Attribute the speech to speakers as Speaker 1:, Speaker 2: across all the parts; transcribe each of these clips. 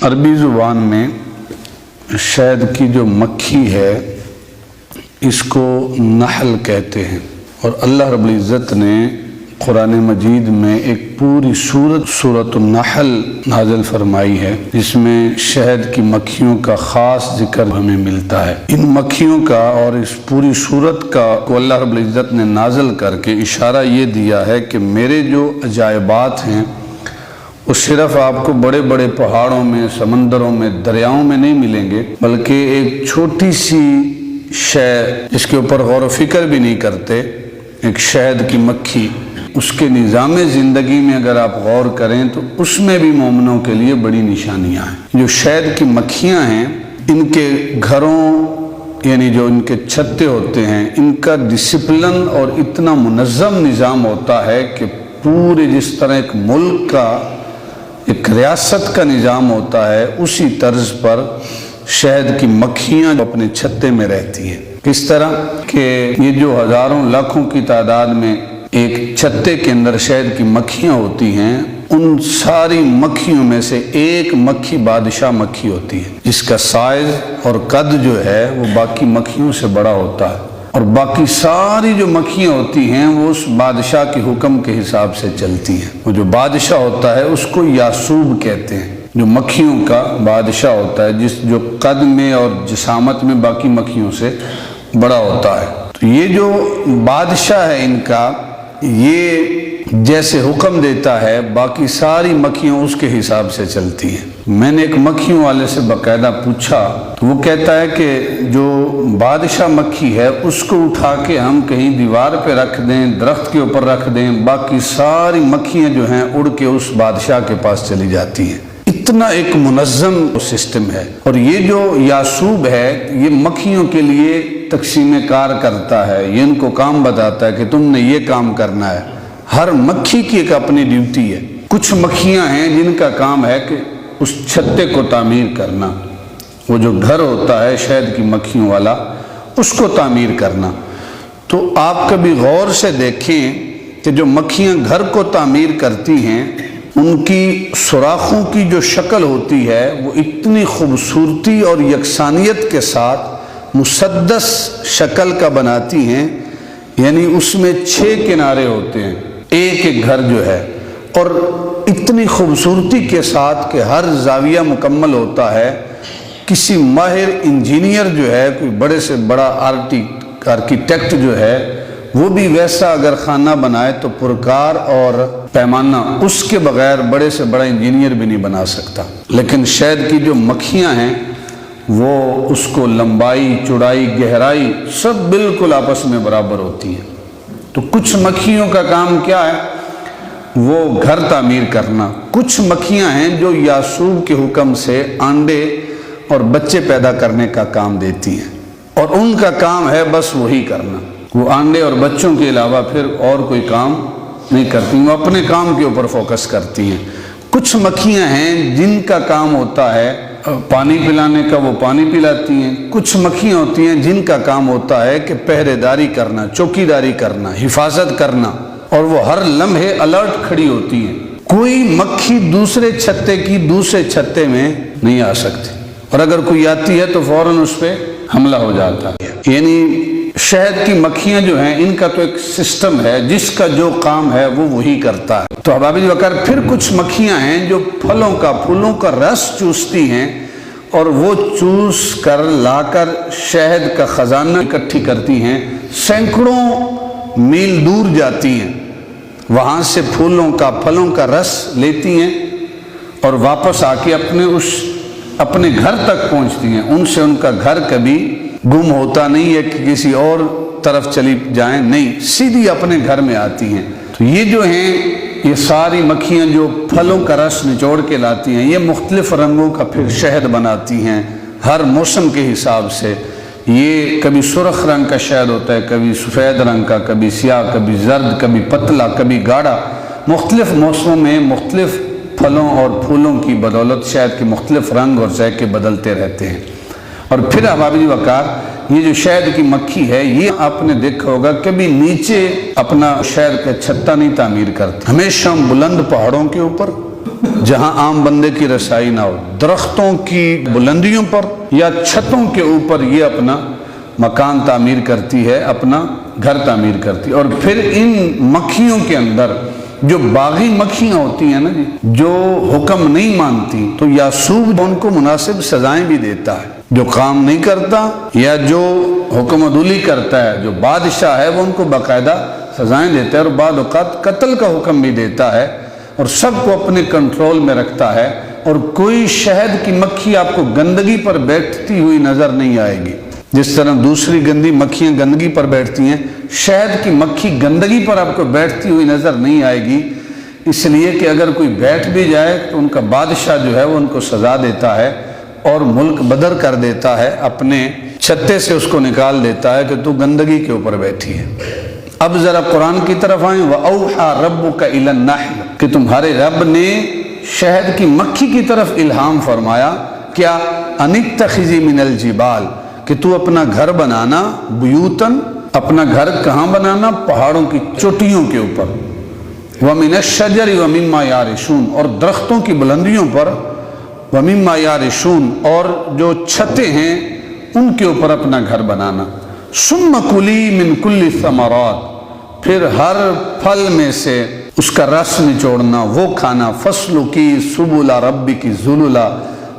Speaker 1: عربی زبان میں شہد کی جو مکھی ہے اس کو نحل کہتے ہیں، اور اللہ رب العزت نے قرآن مجید میں ایک پوری سورۃ النحل نازل فرمائی ہے جس میں شہد کی مکھیوں کا خاص ذکر ہمیں ملتا ہے۔ ان مکھیوں کا اور اس پوری سورت کا کو اللہ رب العزت نے نازل کر کے اشارہ یہ دیا ہے کہ میرے جو عجائبات ہیں وہ صرف آپ کو بڑے بڑے پہاڑوں میں، سمندروں میں، دریاؤں میں نہیں ملیں گے، بلکہ ایک چھوٹی سی شے جس کے اوپر غور و فکر بھی نہیں کرتے، ایک شہد کی مکھی، اس کے نظام زندگی میں اگر آپ غور کریں تو اس میں بھی مومنوں کے لیے بڑی نشانیاں ہیں۔ جو شہد کی مکھیاں ہیں ان کے گھروں یعنی جو ان کے چھتے ہوتے ہیں ان کا ڈسپلن اور اتنا منظم نظام ہوتا ہے کہ پورے جس طرح ایک ملک کا ایک ریاست کا نظام ہوتا ہے اسی طرز پر شہد کی مکھیاں اپنے چھتے میں رہتی ہیں۔ کس طرح کہ یہ جو ہزاروں لاکھوں کی تعداد میں ایک چھتے کے اندر شہد کی مکھیاں ہوتی ہیں، ان ساری مکھیوں میں سے ایک مکھی بادشاہ مکھی ہوتی ہے جس کا سائز اور قد جو ہے وہ باقی مکھیوں سے بڑا ہوتا ہے، اور باقی ساری جو مکھیاں ہوتی ہیں وہ اس بادشاہ کے حکم کے حساب سے چلتی ہیں۔ وہ جو بادشاہ ہوتا ہے اس کو یاسوب کہتے ہیں، جو مکھیوں کا بادشاہ ہوتا ہے، جو قد میں اور جسامت میں باقی مکھیوں سے بڑا ہوتا ہے۔ تو یہ جو بادشاہ ہے ان کا، یہ جیسے حکم دیتا ہے باقی ساری مکھیاں اس کے حساب سے چلتی ہیں۔ میں نے ایک مکھیوں والے سے باقاعدہ پوچھا تو وہ کہتا ہے کہ جو بادشاہ مکھی ہے اس کو اٹھا کے ہم کہیں دیوار پہ رکھ دیں، درخت کے اوپر رکھ دیں، باقی ساری مکھیاں جو ہیں اڑ کے اس بادشاہ کے پاس چلی جاتی ہیں۔ اتنا ایک منظم سسٹم ہے۔ اور یہ جو یاسوب ہے یہ مکھیوں کے لیے تقسیم کار کرتا ہے، یہ ان کو کام بتاتا ہے کہ تم نے یہ کام کرنا ہے۔ ہر مکھی کی ایک اپنی ڈیوٹی ہے۔ کچھ مکھیاں ہیں جن کا کام ہے کہ اس چھتے کو تعمیر کرنا، وہ جو گھر ہوتا ہے شہد کی مکھیوں والا اس کو تعمیر کرنا۔ تو آپ کبھی غور سے دیکھیں کہ جو مکھیاں گھر کو تعمیر کرتی ہیں ان کی سوراخوں کی جو شکل ہوتی ہے وہ اتنی خوبصورتی اور یکسانیت کے ساتھ مسدس شکل کا بناتی ہیں، یعنی اس میں 6 کنارے ہوتے ہیں ایک ایک گھر جو ہے، اور اتنی خوبصورتی کے ساتھ کہ ہر زاویہ مکمل ہوتا ہے۔ کسی ماہر انجینئر جو ہے، کوئی بڑے سے بڑا آرکیٹیکٹ جو ہے، وہ بھی ویسا اگر خانہ بنائے تو پرکار اور پیمانہ اس کے بغیر بڑے سے بڑا انجینئر بھی نہیں بنا سکتا۔ لیکن شہد کی جو مکھیاں ہیں وہ اس کو لمبائی، چوڑائی، گہرائی سب بالکل آپس میں برابر ہوتی ہیں۔ تو کچھ مکھیوں کا کام کیا ہے؟ وہ گھر تعمیر کرنا۔ کچھ مکھیاں ہیں جو یاسوب کے حکم سے انڈے اور بچے پیدا کرنے کا کام دیتی ہیں، اور ان کا کام ہے بس وہی کرنا۔ وہ انڈے اور بچوں کے علاوہ پھر اور کوئی کام نہیں کرتی، وہ اپنے کام کے اوپر فوکس کرتی ہیں۔ کچھ مکھیاں ہیں جن کا کام ہوتا ہے پانی پلانے کا، وہ پانی پلاتی ہیں۔ کچھ مکھیاں ہوتی ہیں جن کا کام ہوتا ہے کہ پہرے داری کرنا، چوکی داری کرنا، حفاظت کرنا، اور وہ ہر لمحے الرٹ کھڑی ہوتی ہیں۔ کوئی مکھی دوسرے چھتے کی دوسرے چھتے میں نہیں آ سکتی، اور اگر کوئی آتی ہے تو فوراً اس پہ حملہ ہو جاتا ہے۔ یعنی شہد کی مکھیاں جو ہیں ان کا تو ایک سسٹم ہے، جس کا جو کام ہے وہ وہی کرتا ہے۔ تو احباب وقار پھر کچھ مکھیاں ہیں جو پھولوں کا رس چوستی ہیں، اور وہ چوس کر لا کر شہد کا خزانہ اکٹھی کرتی ہیں، سینکڑوں میل دور جاتی ہیں، وہاں سے پھلوں کا رس لیتی ہیں اور واپس آ کے اپنے گھر تک پہنچتی ہیں۔ ان سے ان کا گھر کبھی گم ہوتا نہیں ہے کہ کسی اور طرف چلی جائیں، نہیں، سیدھی اپنے گھر میں آتی ہیں۔ تو یہ جو ہیں یہ ساری مکھیاں جو پھلوں کا رس نچوڑ کے لاتی ہیں، یہ مختلف رنگوں کا پھر شہد بناتی ہیں ہر موسم کے حساب سے۔ یہ کبھی سرخ رنگ کا شہد ہوتا ہے، کبھی سفید رنگ کا، کبھی سیاہ، کبھی زرد، کبھی پتلا، کبھی گاڑھا۔ مختلف موسموں میں مختلف پھلوں اور پھولوں کی بدولت شہد کے مختلف رنگ اور ذائقے بدلتے رہتے ہیں۔ اور پھر احباب وقار یہ جو شہد کی مکھی ہے یہ آپ نے دیکھا ہوگا کبھی نیچے اپنا شہد کا چھتا نہیں تعمیر کرتی، ہمیشہ بلند پہاڑوں کے اوپر جہاں عام بندے کی رسائی نہ ہو، درختوں کی بلندیوں پر یا چھتوں کے اوپر یہ اپنا مکان تعمیر کرتی ہے، اپنا گھر تعمیر کرتی ہے۔ اور پھر ان مکھیوں کے اندر جو باغی مکھیاں ہوتی ہیں نا جی، جو حکم نہیں مانتی، تو یعصوب ان کو مناسب سزائیں بھی دیتا ہے۔ جو کام نہیں کرتا یا جو حکم عدولی کرتا ہے، جو بادشاہ ہے، وہ ان کو باقاعدہ سزائیں دیتا ہے، اور بعض اوقات قتل کا حکم بھی دیتا ہے، اور سب کو اپنے کنٹرول میں رکھتا ہے، اور کوئی شہد کی مکھی آپ کو گندگی پر بیٹھتی ہوئی نظر نہیں آئے گی۔ جس طرح دوسری گندی مکھیاں گندگی پر بیٹھتی ہیں، شہد کی مکھی گندگی پر آپ کو بیٹھتی ہوئی نظر نہیں آئے گی، اس لیے کہ اگر کوئی بیٹھ بھی جائے تو ان کا بادشاہ جو ہے وہ ان کو سزا دیتا ہے اور ملک بدر کر دیتا ہے، اپنے چھتے سے اس کو نکال دیتا ہے کہ تو گندگی کے اوپر بیٹھی ہے۔ اب ذرا قرآن کی طرف آئیں، وَأَوْحَى رَبُّكَ إِلَى النَّحْلِ، کہ تمہارے رب نے شہد کی مکھی کی طرف الہام فرمایا، کیا أَنِ اتَّخِذِي مِنَ الْجِبَالِ، کہ تو اپنا گھر بنانا، بیوتن، اپنا گھر کہاں بنانا؟ پہاڑوں کی چوٹیوں کے اوپر، وَمِنَ الشَّجَرِ وَمِمَّا يَعْرِشُونَ، اور درختوں کی بلندیوں پر، وَمِمَّا يَعْرِشُونَ، اور جو چھتیں ہیں ان کے اوپر اپنا گھر بنانا، ثُمَّ كُلِي مِن كُلِّ الثَّمَرَاتِ، پھر ہر پھل میں سے اس کا رس نچوڑنا، وہ کھانا، فَاسْلُكِي سُبُلَ رَبِّكِ ذُلُلًا،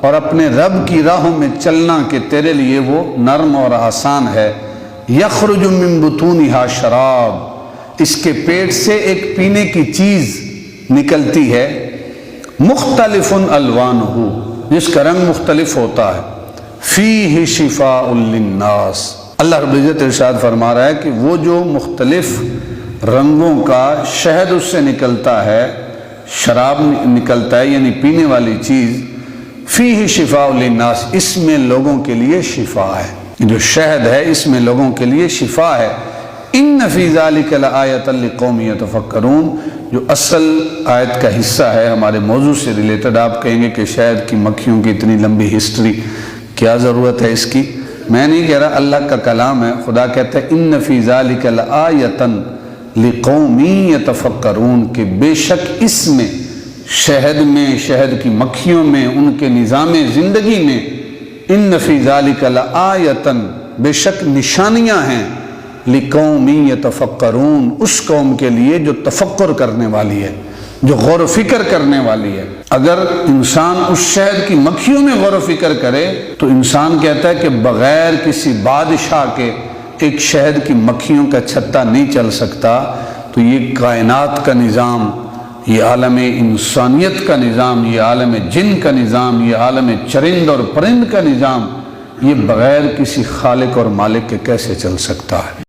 Speaker 1: اور اپنے رب کی راہوں میں چلنا کہ تیرے لیے وہ نرم اور آسان ہے، یخرج من بطونها شراب، اس کے پیٹ سے ایک پینے کی چیز نکلتی ہے، مختلف الوانہ، جس کا رنگ مختلف ہوتا ہے، فیہ شفاء للناس، اللہ رب العزت ارشاد فرما رہا ہے کہ وہ جو مختلف رنگوں کا شہد اس سے نکلتا ہے، شراب نکلتا ہے یعنی پینے والی چیز، فیہ شفاء للناس، اس میں لوگوں کے لیے شفا ہے، جو شہد ہے اس میں لوگوں کے لیے شفا ہے۔ ان فی ذلک لآیۃ لقوم یتفکرون، جو اصل آیت کا حصہ ہے ہمارے موضوع سے ریلیٹڈ۔ آپ کہیں گے کہ شہد کی مکھیوں کی اتنی لمبی ہسٹری کیا ضرورت ہے اس کی؟ میں نہیں کہہ رہا، اللہ کا کلام ہے، خدا کہتا ہے ان فی ذلک لآیۃ لقوم یتفکرون، کہ بے شک اس میں، شہد میں، شہد کی مکھیوں میں، ان کے نظام زندگی میں، ان فی ذلک لآیۃ، بے شک نشانیاں ہیں، لقوم یتفکرون، اس قوم کے لیے جو تفکر کرنے والی ہے، جو غور و فکر کرنے والی ہے۔ اگر انسان اس شہد کی مکھیوں میں غور و فکر کرے تو انسان کہتا ہے کہ بغیر کسی بادشاہ کے ایک شہد کی مکھیوں کا چھتا نہیں چل سکتا۔ تو یہ کائنات کا نظام، یہ عالم انسانیت کا نظام، یہ عالم جن کا نظام، یہ عالم چرند اور پرند کا نظام، یہ بغیر کسی خالق اور مالک کے کیسے چل سکتا ہے؟